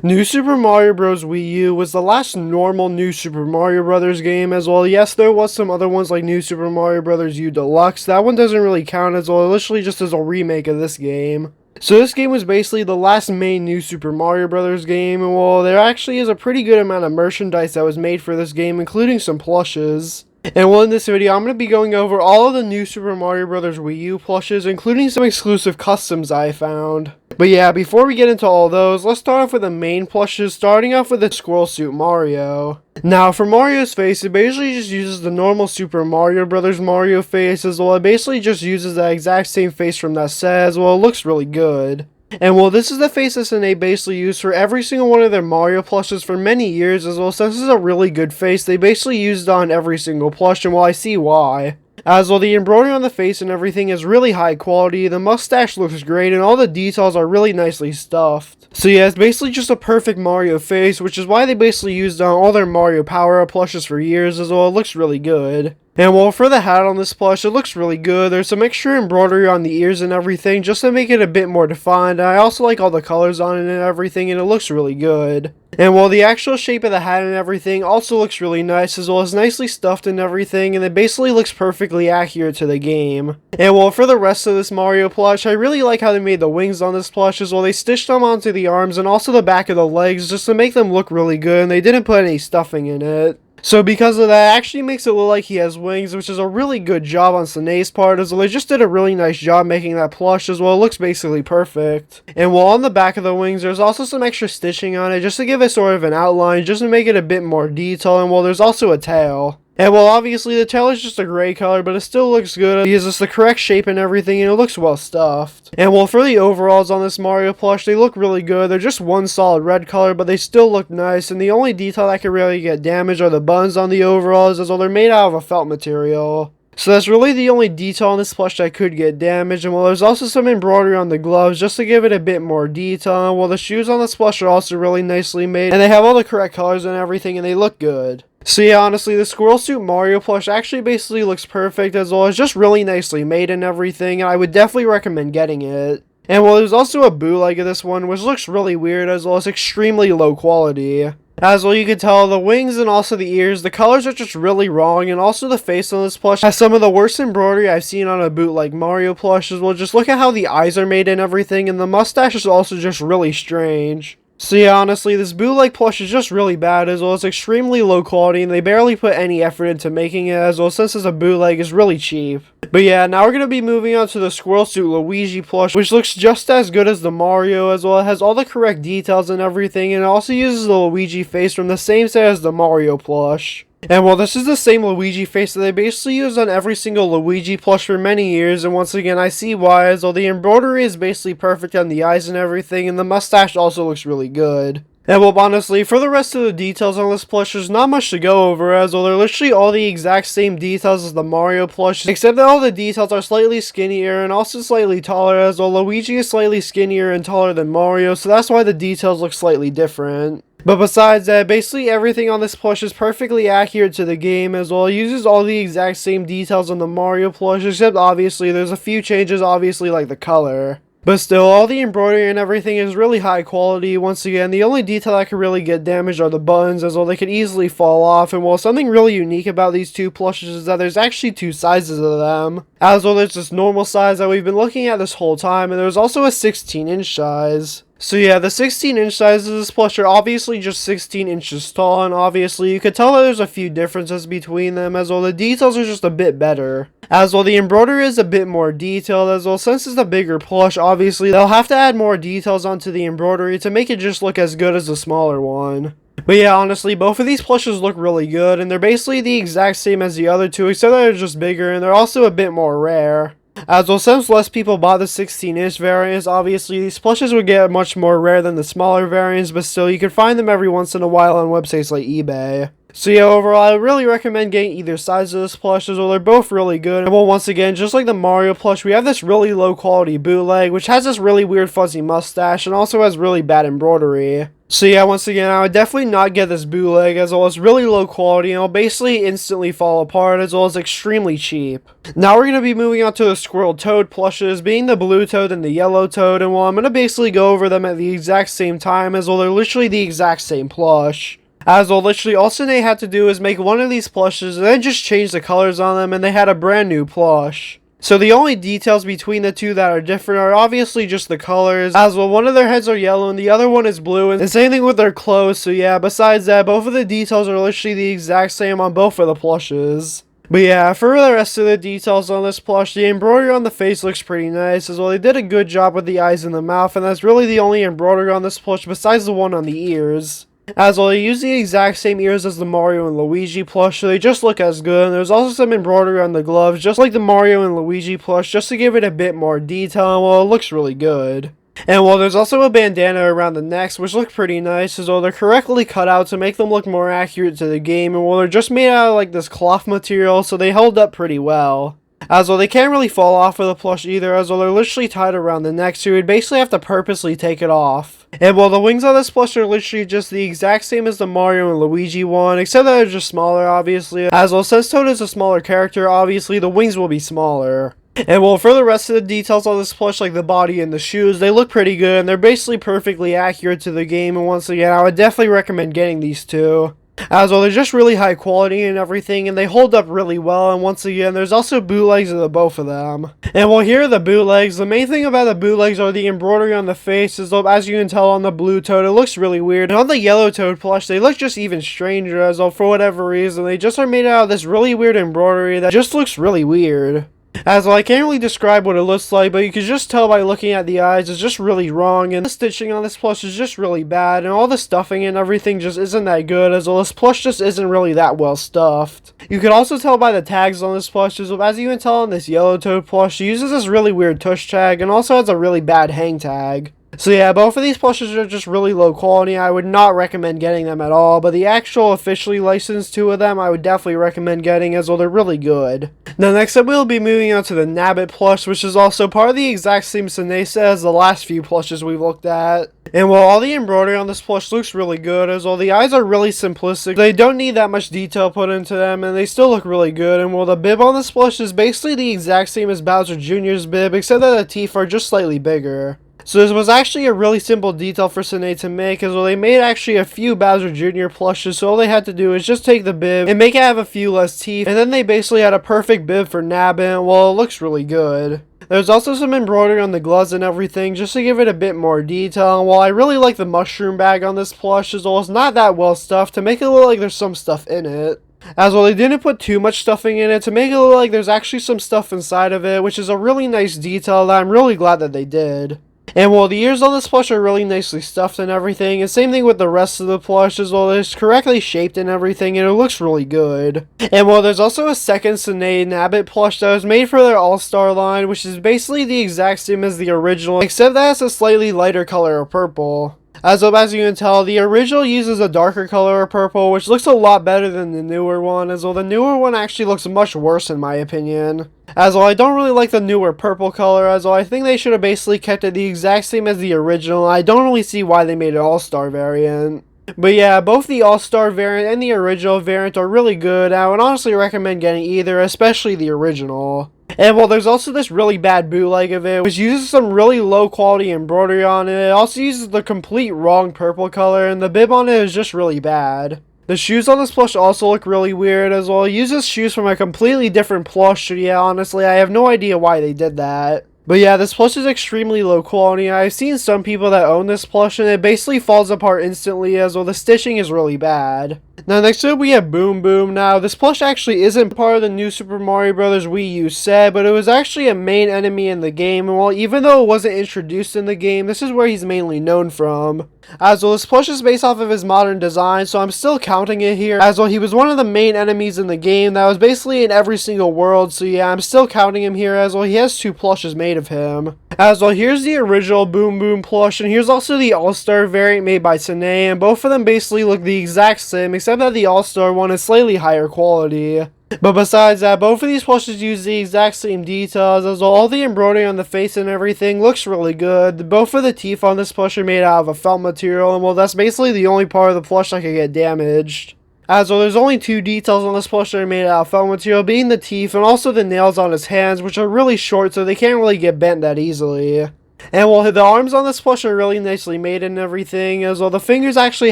New Super Mario Bros. Wii U was the last normal New Super Mario Bros. Game as well. Yes, there was some other ones like New Super Mario Bros. U Deluxe. That one doesn't really count as well. It literally just is a remake of this game. So this game was basically the last main New Super Mario Bros. Game, and well, there actually is a pretty good amount of merchandise that was made for this game, including some plushes. And well, in this video, I'm going to be going over all of the New Super Mario Bros. Wii U plushes, including some exclusive customs I found. But yeah, before we get into all those, let's start off with the main plushes, starting off with the Squirrel Suit Mario. Now, for Mario's face, it basically just uses the normal Super Mario Bros. Mario face, as well. It basically just uses the exact same face from that set, as well. It looks really good. And well, this is the face that SNEI basically used for every single one of their Mario plushes for many years as well. Since this is a really good face, they basically used it on every single plush, and well, I see why. As well, the embroidery on the face and everything is really high quality, the mustache looks great, and all the details are really nicely stuffed. So yeah, it's basically just a perfect Mario face, which is why they basically used it on all their Mario Power-Up plushes for years as well. It looks really good. And well, for the hat on this plush, it looks really good. There's some extra embroidery on the ears and everything, just to make it a bit more defined. And I also like all the colors on it and everything, and it looks really good. And well, the actual shape of the hat and everything also looks really nice, as well as nicely stuffed and everything, and it basically looks perfectly accurate to the game. And well, for the rest of this Mario plush, I really like how they made the wings on this plush, as well. They stitched them onto the arms and also the back of the legs, just to make them look really good, and they didn't put any stuffing in it. So because of that, it actually makes it look like he has wings, which is a really good job on SNEI's part, as well. They just did a really nice job making that plush as well. It looks basically perfect. And while on the back of the wings, there's also some extra stitching on it, just to give it sort of an outline, just to make it a bit more detailed. And well, there's also a tail. And well, obviously the tail is just a gray color, but it still looks good because it's the correct shape and everything, and it looks well stuffed. And well, for the overalls on this Mario plush, they look really good. They're just one solid red color, but they still look nice, and the only detail that can really get damaged are the buttons on the overalls, as though they're made out of a felt material. So that's really the only detail on this plush that could get damaged. And well, there's also some embroidery on the gloves just to give it a bit more detail. And well, the shoes on this plush are also really nicely made, and they have all the correct colors and everything, and they look good. So yeah, honestly, the Squirrel Suit Mario plush actually basically looks perfect, as well as just really nicely made and everything, and I would definitely recommend getting it. And well, there's also a bootleg of this one, which looks really weird, as well as extremely low quality. As well, you can tell the wings and also the ears, the colors are just really wrong, and also the face on this plush has some of the worst embroidery I've seen on a bootleg Mario plush as well. Just look at how the eyes are made and everything, and the mustache is also just really strange. So yeah, honestly, this bootleg plush is just really bad, as well as extremely low quality, and they barely put any effort into making it, as well, since it's a bootleg, is really cheap. But yeah, now we're going to be moving on to the Squirrel Suit Luigi plush, which looks just as good as the Mario, as well. It has all the correct details and everything, and it also uses the Luigi face from the same set as the Mario plush. And well, this is the same Luigi face that they basically used on every single Luigi plush for many years, and once again, I see why, as though the embroidery is basically perfect on the eyes and everything, and the mustache also looks really good. And well, honestly, for the rest of the details on this plush, there's not much to go over, as well, they're literally all the exact same details as the Mario plush, except that all the details are slightly skinnier and also slightly taller, as well Luigi is slightly skinnier and taller than Mario, so that's why the details look slightly different. But besides that, basically everything on this plush is perfectly accurate to the game, as well. It uses all the exact same details on the Mario plush, except obviously there's a few changes, obviously, like the color. But still, all the embroidery and everything is really high quality. Once again, the only detail that could really get damaged are the buttons, as well they could easily fall off. And well, something really unique about these two plushes is that there's actually two sizes of them. As well, there's this normal size that we've been looking at this whole time, and there's also a 16-inch size. So yeah, the 16-inch sizes of this plush are obviously just 16 inches tall, and obviously you could tell that there's a few differences between them, as well the details are just a bit better. As well, the embroidery is a bit more detailed, as well, since it's a bigger plush, obviously they'll have to add more details onto the embroidery to make it just look as good as the smaller one. But yeah, honestly, both of these plushes look really good, and they're basically the exact same as the other two, except that they're just bigger, and they're also a bit more rare. As well, since less people bought the 16-inch variants, obviously these plushes would get much more rare than the smaller variants, but still, you can find them every once in a while on websites like eBay. So yeah, overall, I really recommend getting either size of this plush, as well, they're both really good. And well, once again, just like the Mario plush, we have this really low quality bootleg, which has this really weird fuzzy mustache, and also has really bad embroidery. So yeah, once again, I would definitely not get this bootleg, as well as really low quality, and it'll basically instantly fall apart, as well as extremely cheap. Now we're going to be moving on to the Squirrel Toad plushes, being the blue toad and the yellow toad, and well, I'm going to basically go over them at the exact same time, as well they're literally the exact same plush. As well, literally all Sine had to do is make one of these plushes, and then just change the colors on them, and they had a brand new plush. So the only details between the two that are different are obviously just the colors, as well one of their heads are yellow and the other one is blue, and same thing with their clothes. So yeah, besides that, both of the details are literally the exact same on both of the plushes. But yeah, for the rest of the details on this plush, the embroidery on the face looks pretty nice, as well they did a good job with the eyes and the mouth, and that's really the only embroidery on this plush besides the one on the ears. As well, they use the exact same ears as the Mario and Luigi plush, so they just look as good. And there's also some embroidery on the gloves, just like the Mario and Luigi plush, just to give it a bit more detail, and well, it looks really good. And well, there's also a bandana around the necks, which look pretty nice, as though they're correctly cut out to make them look more accurate to the game, and well, they're just made out of like this cloth material, so they held up pretty well. As well, they can't really fall off of the plush either, as well they're literally tied around the neck, so you would basically have to purposely take it off. And well, the wings on this plush are literally just the exact same as the Mario and Luigi one, except that they're just smaller, obviously. As well, since Toad is a smaller character, obviously the wings will be smaller. And well, for the rest of the details on this plush, like the body and the shoes, they look pretty good, and they're basically perfectly accurate to the game, and once again, I would definitely recommend getting these two. As well, they're just really high quality and everything, and they hold up really well, and once again, there's also bootlegs of the both of them. And well, here are the bootlegs. The main thing about the bootlegs are the embroidery on the face, as you can tell on the blue toad, it looks really weird. And on the yellow toad plush, they look just even stranger, as well, for whatever reason, they just are made out of this really weird embroidery that just looks really weird. As well, I can't really describe what it looks like, but you can just tell by looking at the eyes, it's just really wrong, and the stitching on this plush is just really bad, and all the stuffing and everything just isn't that good, as well this plush just isn't really that well stuffed. You can also tell by the tags on this plush, as you can tell on this yellow toad plush, it uses this really weird tush tag, and also has a really bad hang tag. So yeah, both of these plushes are just really low quality. I would not recommend getting them at all, but the actual officially licensed two of them I would definitely recommend getting, as well they're really good. Now next up we'll be moving on to the Nabbit plush, which is also part of the exact same Sinesa as the last few plushes we've looked at. And while all the embroidery on this plush looks really good, as well the eyes are really simplistic, they don't need that much detail put into them, and they still look really good. And while the bib on this plush is basically the exact same as Bowser Jr.'s bib, except that the teeth are just slightly bigger. So this was actually a really simple detail for Sine to make, as well they made actually a few Bowser Jr. plushes, so all they had to do is just take the bib and make it have a few less teeth, and then they basically had a perfect bib for Nabbit. Well, it looks really good. There's also some embroidery on the gloves and everything, just to give it a bit more detail, and while I really like the mushroom bag on this plush, as well, it's not that well stuffed to make it look like there's some stuff in it. As well, they didn't put too much stuffing in it to make it look like there's actually some stuff inside of it, which is a really nice detail that I'm really glad that they did. And well, the ears on this plush are really nicely stuffed and everything, and same thing with the rest of the plush, as well. It's correctly shaped and everything, and it looks really good. And well, there's also a second Sine Nabbit plush that was made for their All-Star line, which is basically the exact same as the original, except that it's a slightly lighter color of purple. As you can tell, the original uses a darker color of purple, which looks a lot better than the newer one, as well the newer one actually looks much worse in my opinion. As well, I don't really like the newer purple color, as well I think they should have basically kept it the exact same as the original. I don't really see why they made an All-Star variant. But yeah, both the All-Star variant and the original variant are really good. I would honestly recommend getting either, especially the original. And well, there's also this really bad bootleg of it, which uses some really low quality embroidery on it. It also uses the complete wrong purple color, and the bib on it is just really bad. The shoes on this plush also look really weird, as well. It uses shoes from a completely different plush, so yeah, honestly, I have no idea why they did that. But yeah, this plush is extremely low quality. I've seen some people that own this plush, and it basically falls apart instantly, as well the stitching is really bad. Now next up we have Boom Boom. Now this plush actually isn't part of the new Super Mario Bros. Wii U set, but it was actually a main enemy in the game, and well, even though it wasn't introduced in the game, this is where he's mainly known from. As well, this plush is based off of his modern design, so I'm still counting it here. As well, he was one of the main enemies in the game that was basically in every single world, so yeah, I'm still counting him here. As well, he has two plushes made of him. As well, here's the original Boom Boom plush, and here's also the All-Star variant made by Sine, and both of them basically look the exact same, except that the All-Star one is slightly higher quality. But besides that, both of these plushes use the exact same details, as all the embroidery on the face and everything looks really good. Both of the teeth on this plush are made out of a felt material, and well, that's basically the only part of the plush that could get damaged. As well, there's only two details on this plush that are made out of felt material, being the teeth and also the nails on his hands, which are really short, so they can't really get bent that easily. And well, the arms on this plush are really nicely made and everything, as well the fingers actually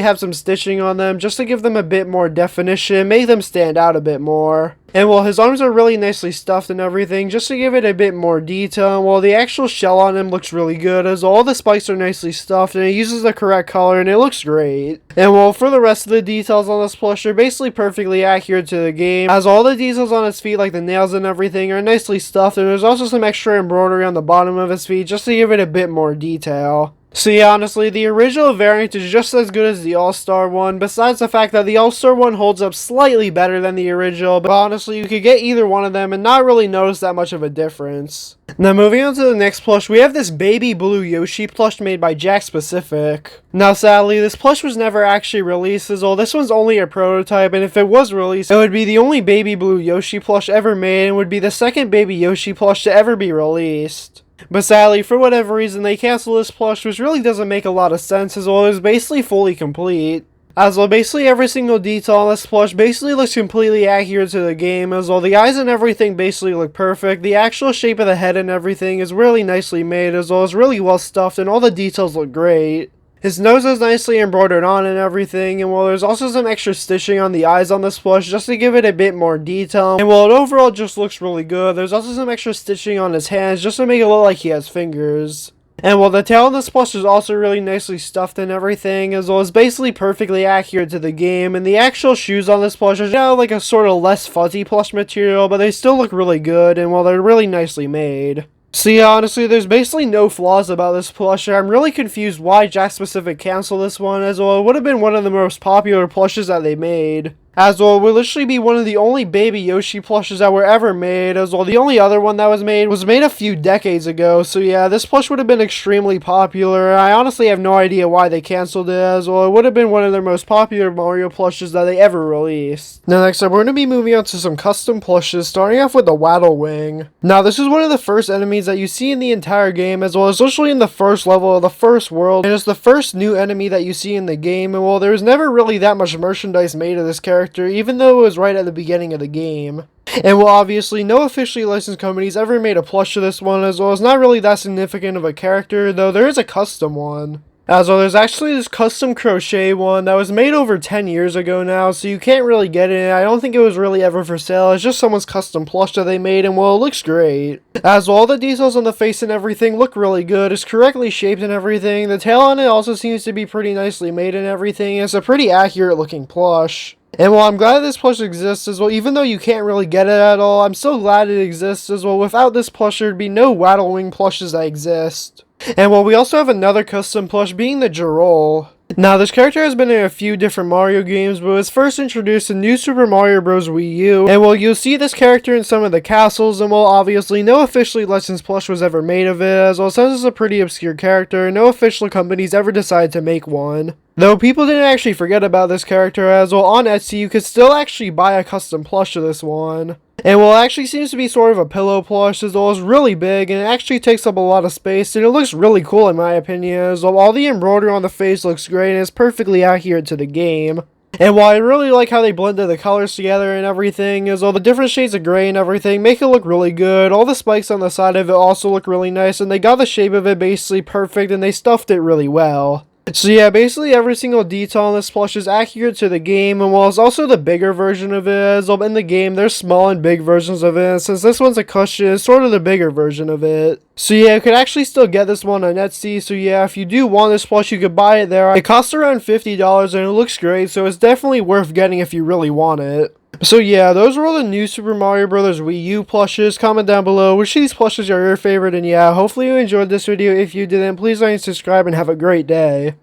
have some stitching on them just to give them a bit more definition, make them stand out a bit more. And well, his arms are really nicely stuffed and everything just to give it a bit more detail, and well, the actual shell on him looks really good, as all the spikes are nicely stuffed and it uses the correct color and it looks great. And well, for the rest of the details on this plush are basically perfectly accurate to the game, as all the details on his feet like the nails and everything are nicely stuffed, and there's also some extra embroidery on the bottom of his feet just to give it a bit more detail. So yeah, honestly, the original variant is just as good as the All-Star one, besides the fact that the All-Star one holds up slightly better than the original, but honestly, you could get either one of them and not really notice that much of a difference. Now moving on to the next plush, we have this baby blue Yoshi plush made by Jakks Pacific. Now sadly, this plush was never actually released, as well this one's only a prototype, and if it was released, it would be the only baby blue Yoshi plush ever made and would be the second baby Yoshi plush to ever be released. But sadly, for whatever reason, they canceled this plush, which really doesn't make a lot of sense, as well it was basically fully complete. As well, basically every single detail on this plush basically looks completely accurate to the game, as well the eyes and everything basically look perfect, the actual shape of the head and everything is really nicely made, as well as really well stuffed, and all the details look great. His nose is nicely embroidered on and everything, and while there's also some extra stitching on the eyes on this plush just to give it a bit more detail, and while it overall just looks really good, there's also some extra stitching on his hands just to make it look like he has fingers. And while the tail on this plush is also really nicely stuffed and everything, as well as basically perfectly accurate to the game, and the actual shoes on this plush are now like a sort of less fuzzy plush material, but they still look really good, and while they're really nicely made. So yeah, honestly, there's basically no flaws about this plush. I'm really confused why Jakks Pacific canceled this one, as well it would have been one of the most popular plushes that they made. As well, it would literally be one of the only baby Yoshi plushes that were ever made, as well the only other one that was made a few decades ago, so yeah, this plush would have been extremely popular. I honestly have no idea why they canceled it, as well it would have been one of their most popular Mario plushes that they ever released. Now next up, we're going to be moving on to some custom plushes, starting off with the Waddle Wing. Now this is one of the first enemies that you see in the entire game, as well as literally in the first level of the first world, and it's the first new enemy that you see in the game, and well, there was never really that much merchandise made of this character, even though it was right at the beginning of the game. And well, obviously, no officially licensed companies ever made a plush of this one, as well as not really that significant of a character, though there is a custom one. As well, there's actually this custom crochet one that was made over 10 years ago now, so you can't really get it. I don't think it was really ever for sale. It's just someone's custom plush that they made, and well, it looks great. As well, all the details on the face and everything look really good. It's correctly shaped and everything. The tail on it also seems to be pretty nicely made and everything. It's a pretty accurate looking plush. And while I'm glad this plush exists as well, even though you can't really get it at all, I'm so glad it exists as well. Without this plush, there'd be no Waddle Wing plushes that exist. And well, we also have another custom plush, being the Girol. Now, this character has been in a few different Mario games, but was first introduced in New Super Mario Bros. Wii U, and well, you'll see this character in some of the castles, and well, obviously, no officially licensed plush was ever made of it, as well, since it's a pretty obscure character, no official companies ever decided to make one. Though people didn't actually forget about this character, as well, on Etsy, you could still actually buy a custom plush of this one. And well, it actually seems to be sort of a pillow plush, as well as really big, and it actually takes up a lot of space, and it looks really cool in my opinion, as well, all the embroidery on the face looks great, and it's perfectly accurate to the game. And while I really like how they blended the colors together and everything, as well, the different shades of gray and everything make it look really good. All the spikes on the side of it also look really nice, and they got the shape of it basically perfect, and they stuffed it really well. So yeah, basically every single detail on this plush is accurate to the game, and while it's also the bigger version of it, as well, in the game there's small and big versions of it, and since this one's a cushion, it's sort of the bigger version of it. So yeah, you could actually still get this one on Etsy, so yeah, if you do want this plush, you could buy it there. It costs around $50, and it looks great, so it's definitely worth getting if you really want it. So yeah, those were all the new Super Mario Bros. Wii U plushes. Comment down below which of these plushes are your favorite, and yeah, hopefully you enjoyed this video. If you didn't, please like and subscribe, and have a great day.